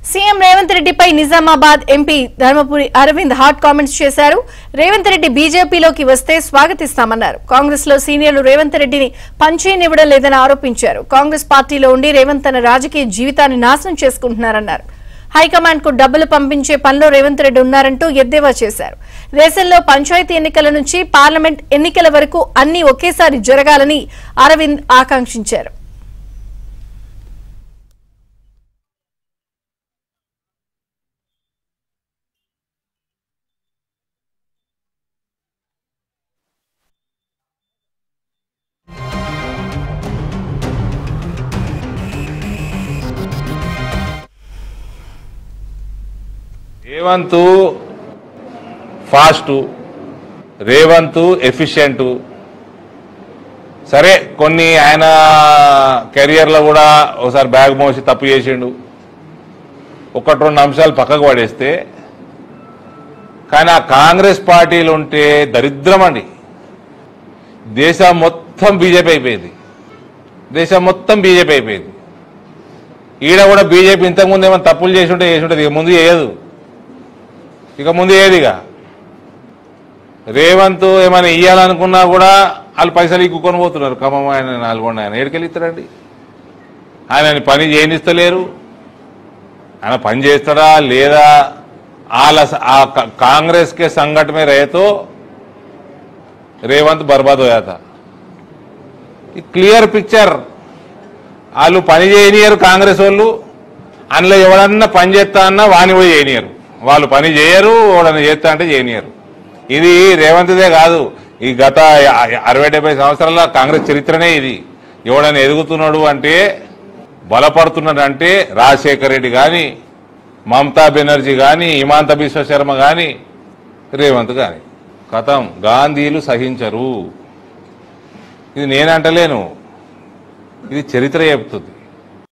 CM Revanth రెడ్డిపై Nizamabad MP Dharmapuri Arvind hot comments చేశారు. రేవంత్ రెడ్డి బీజేపీలోకి వస్తే స్వాగతిస్తామన్నారు. కాంగ్రెస్ లో సీనియర్లు రేవంత్ రెడ్డిని పంచేయనివ్వడం లేదని ఆరోపించారు. కాంగ్రెస్ పార్టీలో ఉండి రేవంత్ తన రాజకీయ జీవితాన్ని నాశనం చేసుకుంటున్నారన్నారు. హైకమాండ్ కు డబ్బులు పంపించే పనిలో రేవంత్ రెడ్డి ఉన్నారంటూ ఎద్దేవా చేశారు. దేశంలో పంచాయతీ ఎన్నికల నుంచి పార్లమెంట్ ఎన్నికల వరకు అన్ని ఒకేసారి జరగాలని అరవింద్ ఆకాంక్షించారు. Revanth fast, Revanth efficient. సరే, కొన్ని ఆయన కెరియర్లో కూడా ఒకసారి బ్యాగ్ మోసి తప్పు చేసిండు, ఒకటి రెండు అంశాలు పక్కకు పడేస్తే. కానీ ఆ కాంగ్రెస్ పార్టీలు ఉంటే దరిద్రం అండి. దేశం మొత్తం బీజేపీ అయిపోయింది, దేశం మొత్తం బీజేపీ అయిపోయింది. ఈడ కూడా బీజేపీ ఇంతకుముందు ఏమైనా తప్పులు చేసి ఉంటే ఇక ముందు చేయదు, ఇక ముందు ఏదిగా. రేవంత్ ఏమైనా ఇయ్యాలనుకున్నా కూడా వాళ్ళు పైసలు ఇక్కుకొని పోతున్నారు. ఖమ్మం ఆయన నల్గొండ ఆయన ఏడికెళ్ళిస్తారండి? ఆయన పని చేయనిస్తలేరు. ఆయన పని చేస్తాడా లేదా? कांग्रेस के संकट में रहे तो रेवंत बर्बाद हो जाता. Clear picture. వాళ్ళు పని చేయనియరు కాంగ్రెస్ వాళ్ళు, అందులో ఎవడన్నా పని చేస్తా అన్నా వాని కూడా చేయనియరు. వాళ్ళు పని చేయరు, ఎవడన్నా చేస్తా అంటే చేయనియరు. ఇది రేవంత్దే కాదు, ఈ గత 60-70 సంవత్సరాల కాంగ్రెస్ చరిత్రనే ఇది. ఎవడన్నా ఎదుగుతున్నాడు అంటే, బలపడుతున్నాడు అంటే రాజశేఖర్ రెడ్డి కానీ, మమతా బెనర్జీ కానీ, హిమాంత బిశ్వ శర్మ కానీ, రేవంత్ కానీ. కథం. గాంధీలు సహించరు. ఇది నేనంటలేను, ఇది చరిత్ర చెప్తుంది.